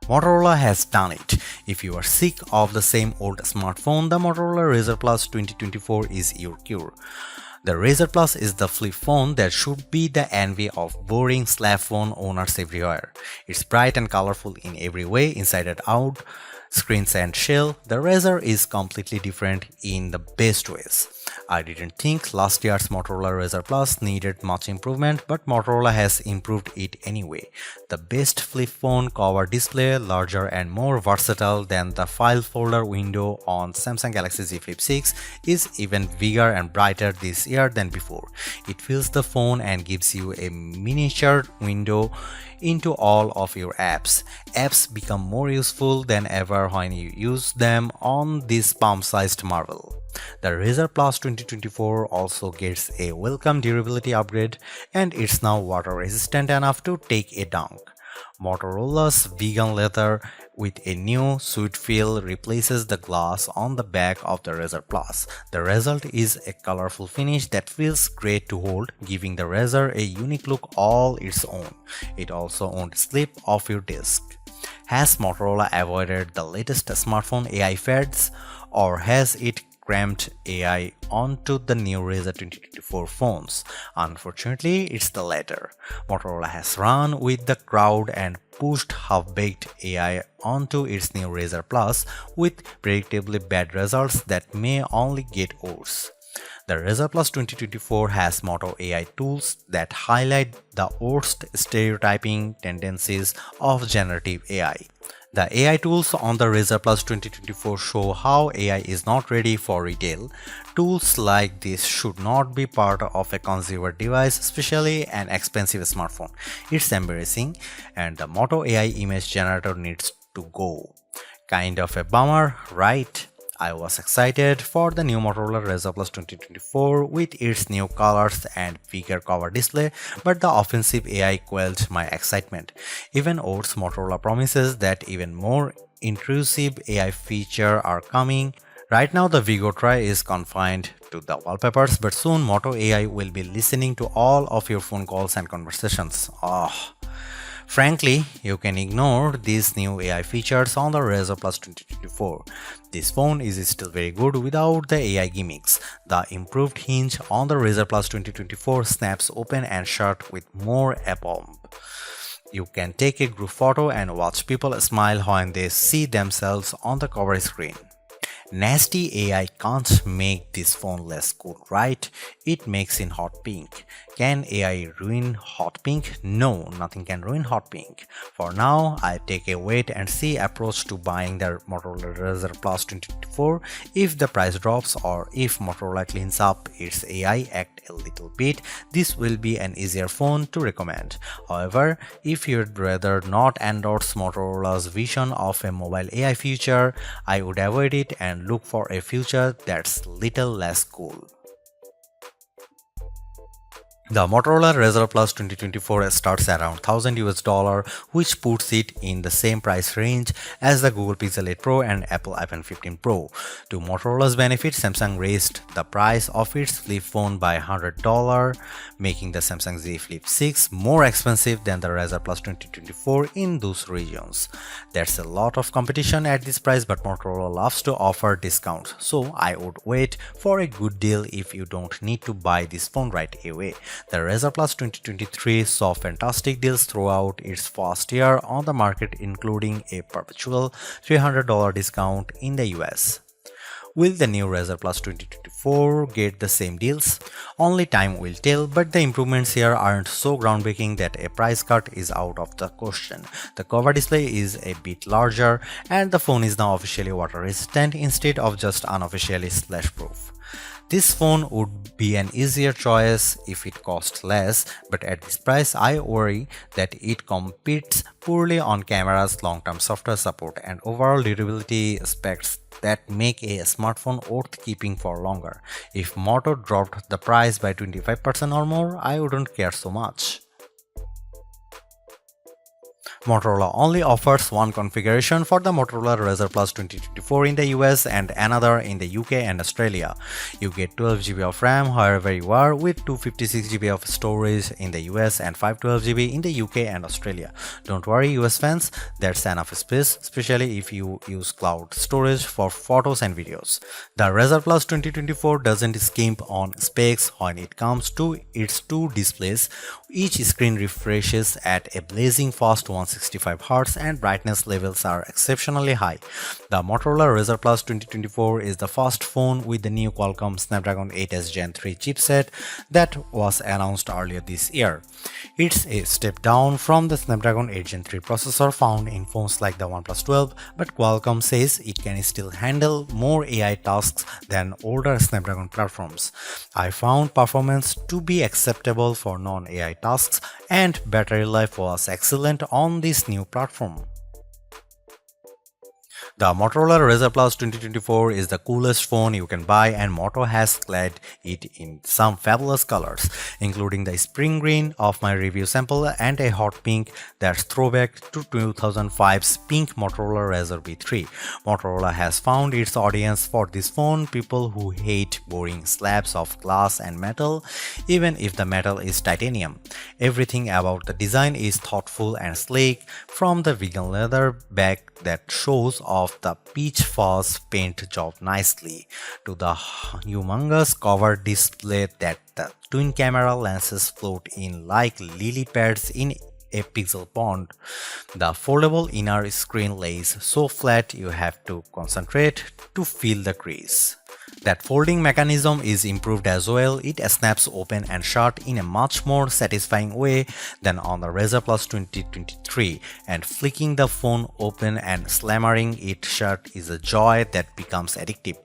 Motorola has done it. If you are sick of the same old smartphone, the Motorola Razr Plus 2024 is your cure. The Razr Plus is the flip phone that should be the envy of boring slab phone owners everywhere. It's bright and colorful in every way, inside and out, screens and shell. The Razr is completely different in the best ways. I didn't think last year's Motorola Razr Plus needed much improvement, but Motorola has improved it anyway. The best flip phone cover display, larger and more versatile than the file folder window on Samsung Galaxy Z Flip 6, is even bigger and brighter this year than before. It fills the phone and gives you a miniature window into all of your apps. Apps become more useful than ever when you use them on this palm-sized marvel. The Razr Plus 2024 also gets a welcome durability upgrade, and it's now water resistant enough to take a dunk. Motorola's vegan leather with a new sweet feel replaces the glass on the back of the Razr Plus. The result is a colorful finish that feels great to hold, giving the Razr a unique look all its own. It also won't slip off your desk. Has Motorola avoided the latest smartphone AI fads, or has it crammed AI onto the new Razr 2024 phones? Unfortunately, it's the latter. Motorola has run with the crowd and pushed half-baked AI onto its new Razr Plus with predictably bad results that may only get worse. The Razr Plus 2024 has Moto AI tools that highlight the worst stereotyping tendencies of generative AI. The AI tools on the Razr Plus 2024 show how AI is not ready for retail. Tools like this should not be part of a consumer device, especially an expensive smartphone. It's embarrassing, and the Moto AI image generator needs to go. Kind of a bummer, right? I was excited for the new Motorola Razr Plus 2024 with its new colors and bigger cover display, but the offensive AI quelled my excitement. Even worse, Motorola promises that even more intrusive AI features are coming. Right now the Vigo Try is confined to the wallpapers, but soon Moto AI will be listening to all of your phone calls and conversations. Frankly, you can ignore these new AI features on the Razr Plus 2024. This phone is still very good without the AI gimmicks. The improved hinge on the Razr Plus 2024 snaps open and shut with more aplomb. You can take a group photo and watch people smile when they see themselves on the cover screen. Nasty AI can't make this phone less cool, right? It makes in hot pink. Can AI ruin hot pink? No, nothing can ruin hot pink. For now, I take a wait and see approach to buying the Motorola Razr Plus 2024. If the price drops or if Motorola cleans up its AI act a little bit, this will be an easier phone to recommend. However, if you'd rather not endorse Motorola's vision of a mobile AI future, I would avoid it and look for a future that's little less cool. The Motorola Razr Plus 2024 starts around $1,000 US, which puts it in the same price range as the Google Pixel 8 Pro and Apple iPhone 15 Pro. To Motorola's benefit, Samsung raised the price of its flip phone by $100, making the Samsung Z Flip 6 more expensive than the Razr Plus 2024 in those regions. There's a lot of competition at this price, but Motorola loves to offer discounts, so I would wait for a good deal if you don't need to buy this phone right away. The Razr Plus 2023 saw fantastic deals throughout its first year on the market, including a perpetual $300 discount in the US. Will the new Razr Plus 2024 get the same deals? Only time will tell, but the improvements here aren't so groundbreaking that a price cut is out of the question. The cover display is a bit larger, and the phone is now officially water resistant instead of just unofficially splash proof. This phone would be an easier choice if it cost less, but at this price I worry that it competes poorly on cameras, long-term software support, and overall durability aspects that make a smartphone worth keeping for longer. If Moto dropped the price by 25% or more, I wouldn't care so much. Motorola only offers one configuration for the Motorola Razr Plus 2024 in the US and another in the UK and Australia. You get 12GB of RAM wherever you are with 256GB of storage in the US and 512GB in the UK and Australia. Don't worry US fans, that's enough space, especially if you use cloud storage for photos and videos. The Razr Plus 2024 doesn't skimp on specs when it comes to its two displays. Each screen refreshes at a blazing fast 165Hz and brightness levels are exceptionally high. The Motorola Razr Plus 2024 is the first phone with the new Qualcomm Snapdragon 8s Gen 3 chipset that was announced earlier this year. It's a step down from the Snapdragon 8 Gen 3 processor found in phones like the OnePlus 12, but Qualcomm says it can still handle more AI tasks than older Snapdragon platforms. I found performance to be acceptable for non-AI tasks and battery life was excellent on this new platform. The Motorola Razr Plus 2024 is the coolest phone you can buy and Moto has clad it in some fabulous colors, including the spring green of my review sample and a hot pink that's throwback to 2005's pink Motorola Razr B3. Motorola has found its audience for this phone, people who hate boring slabs of glass and metal, even if the metal is titanium. Everything about the design is thoughtful and sleek, from the vegan leather back that shows off the peach fuzz paint job nicely, to the humongous cover display that the twin camera lenses float in like lily pads in a pixel pond. The foldable inner screen lays so flat you have to concentrate to feel the crease. That folding mechanism is improved as well. It snaps open and shut in a much more satisfying way than on the Razr Plus 2023, and flicking the phone open and slamming it shut is a joy that becomes addictive.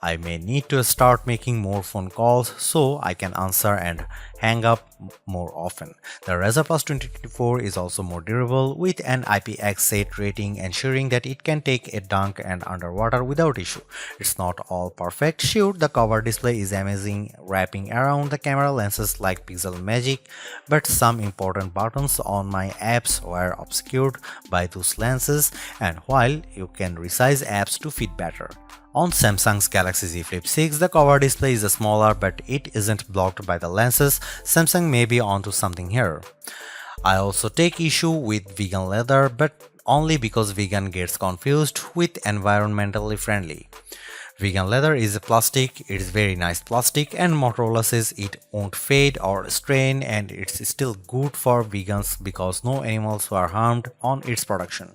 I may need to start making more phone calls so I can answer and hang up more often. The Razr Plus 2024 is also more durable with an IPX8 rating, ensuring that it can take a dunk and underwater without issue. It's not all perfect. Sure, the cover display is amazing, wrapping around the camera lenses like pixel magic, but some important buttons on my apps were obscured by those lenses, and while you can resize apps to fit better. On Samsung's Galaxy Z Flip 6, the cover display is smaller but it isn't blocked by the lenses. Samsung may be onto something here. I also take issue with vegan leather, but only because vegan gets confused with environmentally friendly. Vegan leather is plastic, it's very nice plastic, and Motorola says it won't fade or strain and it's still good for vegans because no animals were harmed on its production.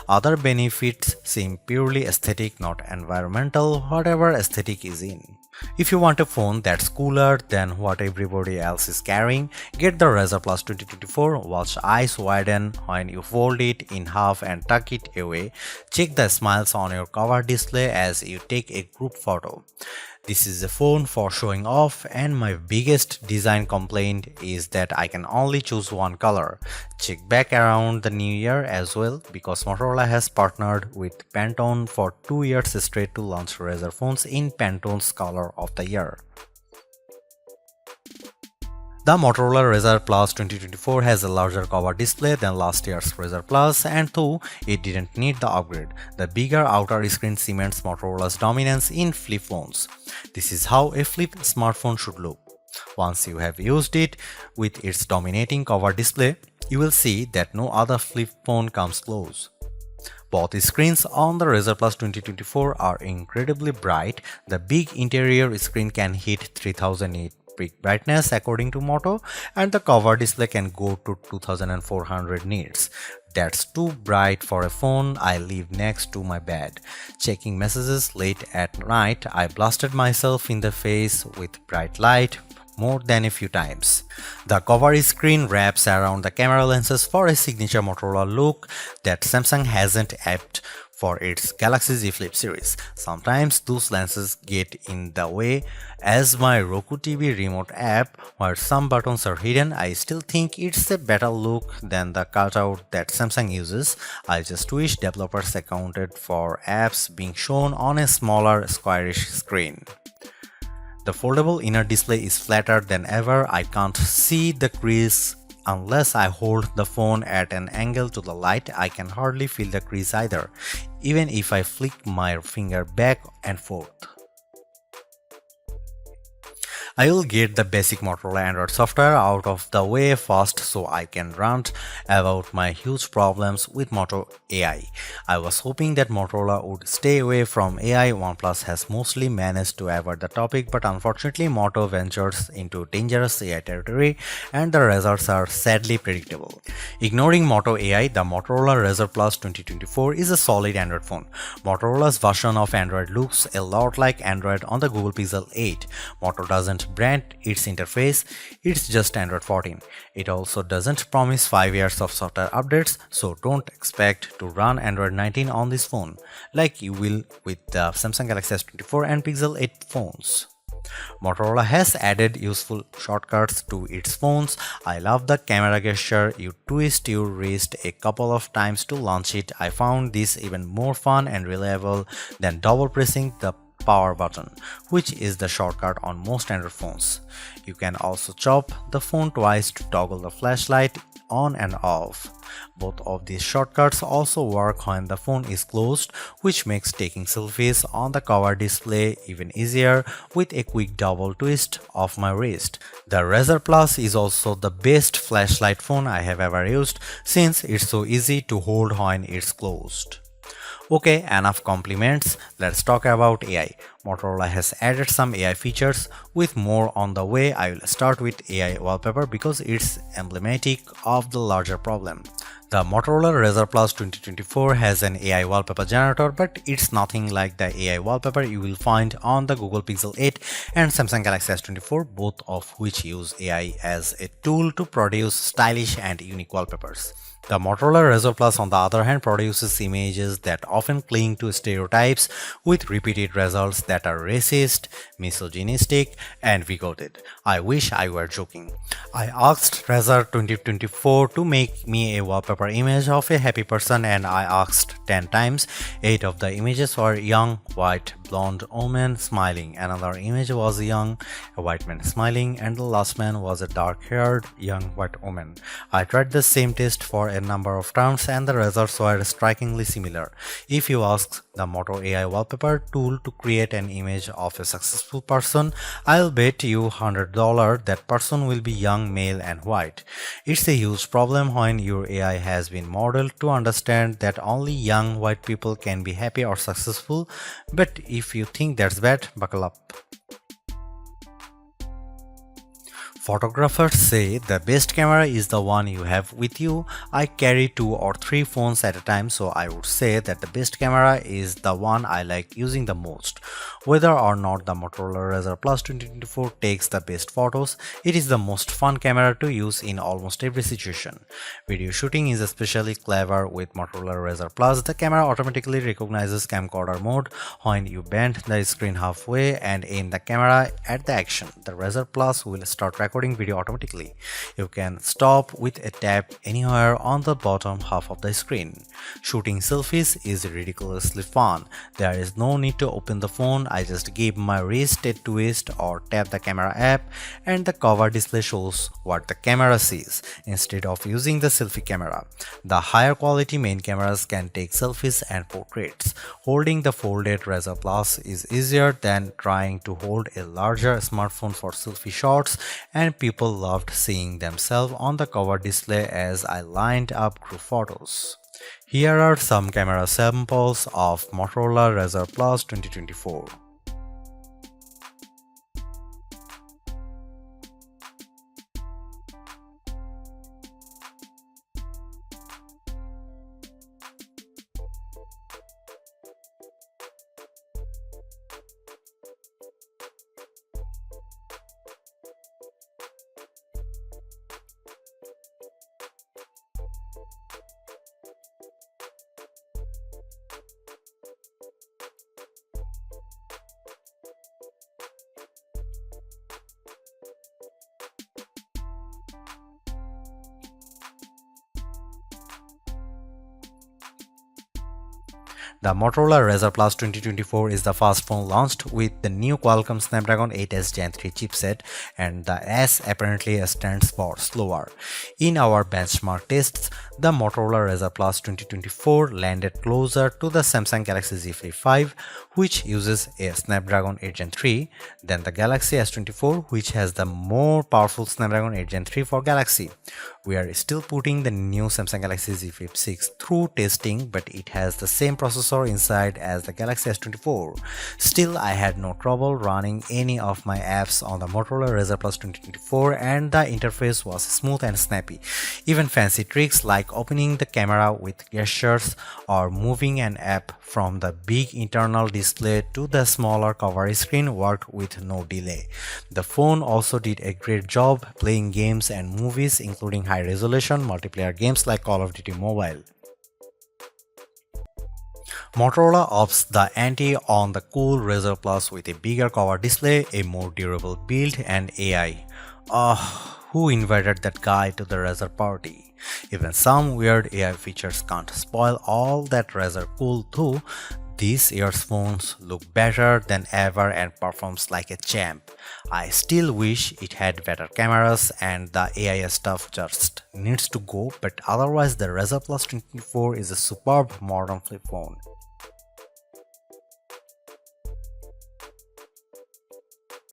Other benefits seem purely aesthetic, not environmental, whatever aesthetic is in. If you want a phone that's cooler than what everybody else is carrying, get the Razr Plus 2024. Watch eyes widen when you fold it in half and tuck it away. Check the smiles on your cover display as you take a group photo. This is a phone for showing off, and my biggest design complaint is that I can only choose one color. Check back around the new year as well, because Motorola has partnered with Pantone for 2 years straight to launch Razr phones in Pantone's color of the year. The Motorola Razr Plus 2024 has a larger cover display than last year's Razr Plus, and though it didn't need the upgrade, the bigger outer screen cements Motorola's dominance in flip phones. This is how a flip smartphone should look. Once you have used it with its dominating cover display, you will see that no other flip phone comes close. Both screens on the Razr Plus 2024 are incredibly bright. The big interior screen can hit 3000 nit peak brightness according to Moto, and the cover display can go to 2400 nits. That's too bright for a phone I leave next to my bed. Checking messages late at night, I blasted myself in the face with bright light more than a few times. The cover screen wraps around the camera lenses for a signature Motorola look that Samsung hasn't aped for its Galaxy Z Flip series. Sometimes those lenses get in the way, as my Roku TV remote app, where some buttons are hidden. I still think it's a better look than the cutout that Samsung uses. I just wish developers accounted for apps being shown on a smaller, squarish screen. The foldable inner display is flatter than ever. I can't see the crease Unless I hold the phone at an angle to the light, I can hardly feel the crease either, even if I flick my finger back and forth. I will get the basic Motorola Android software out of the way first so I can rant about my huge problems with Moto AI. I was hoping that Motorola would stay away from AI. OnePlus has mostly managed to avoid the topic, but unfortunately Moto ventures into dangerous AI territory and the results are sadly predictable. Ignoring Moto AI, the Motorola Razr Plus 2024 is a solid Android phone. Motorola's version of Android looks a lot like Android on the Google Pixel 8. Moto doesn't brand its interface, it's just Android 14. It also doesn't promise 5 years of software updates, so don't expect to run Android 19 on this phone, like you will with the Samsung Galaxy S24 and Pixel 8 phones. Motorola has added useful shortcuts to its phones. I love the camera gesture. You twist your wrist a couple of times to launch it. I found this even more fun and reliable than double pressing the power button, which is the shortcut on most Android phones. You can also chop the phone twice to toggle the flashlight on and off. Both of these shortcuts also work when the phone is closed, which makes taking selfies on the cover display even easier with a quick double twist of my wrist. The Razr Plus is also the best flashlight phone I have ever used since it's so easy to hold when it's closed. Okay, enough compliments, let's talk about AI. Motorola has added some AI features with more on the way. I will start with AI wallpaper because it's emblematic of the larger problem. The Motorola Razr Plus 2024 has an AI wallpaper generator, but it's nothing like the AI wallpaper you will find on the Google Pixel 8 and Samsung Galaxy S24, both of which use AI as a tool to produce stylish and unique wallpapers. The Motorola Razr Plus, on the other hand, produces images that often cling to stereotypes with repeated results that are racist, misogynistic, and bigoted. I wish I were joking. I asked Razr 2024 to make me a wallpaper image of a happy person and I asked 10 times. 8 of the images were young, white, blonde woman smiling. Another image was a white man smiling, and the last man was a dark-haired, young white woman. I tried the same test for a number of terms and the results were strikingly similar. If you ask the Moto AI wallpaper tool to create an image of a successful person, I'll bet you $100 that person will be young, male and white. It's a huge problem when your AI has been modeled to understand that only young white people can be happy or successful, but if you think that's bad, buckle up. Photographers say the best camera is the one you have with you. I carry 2 or 3 phones at a time, so I would say that the best camera is the one I like using the most. Whether or not the Motorola Razr Plus 2024 takes the best photos, it is the most fun camera to use in almost every situation. Video shooting is especially clever with Motorola Razr Plus. The camera automatically recognizes camcorder mode when you bend the screen halfway and aim the camera at the action. The Razr Plus will start recording video automatically. You can stop with a tap anywhere on the bottom half of the screen. Shooting selfies is ridiculously fun. There is no need to open the phone. I just give my wrist a twist or tap the camera app and the cover display shows what the camera sees instead of using the selfie camera. The higher quality main cameras can take selfies and portraits. Holding the folded Razr Plus is easier than trying to hold a larger smartphone for selfie shots, and people loved seeing themselves on the cover display as I lined up group photos. Here are some camera samples of Motorola Razr Plus 2024. The Motorola Razr Plus 2024 is the first phone launched with the new Qualcomm Snapdragon 8s Gen 3 chipset, and the S apparently stands for slower. In our benchmark tests, the Motorola Razr Plus 2024 landed closer to the Samsung Galaxy Z Flip 5, which uses a Snapdragon 8 Gen 3, than the Galaxy S24, which has the more powerful Snapdragon 8 Gen 3 for Galaxy. We are still putting the new Samsung Galaxy Z Flip 6 through testing, but it has the same processor inside as the Galaxy S24. Still, I had no trouble running any of my apps on the Motorola Razr Plus 2024, and the interface was smooth and snappy. Even fancy tricks like opening the camera with gestures or moving an app from the big internal display to the smaller cover screen worked with no delay. The phone also did a great job playing games and movies, including high-resolution multiplayer games like Call of Duty Mobile. Motorola ups the ante on the cool Razr Plus with a bigger cover display, a more durable build, and AI. Who invited that guy to the Razr party? Even some weird AI features can't spoil all that Razr cool too. These earphones look better than ever and performs like a champ. I still wish it had better cameras and the AI stuff just needs to go, but otherwise the Razr Plus 24 is a superb modern flip phone.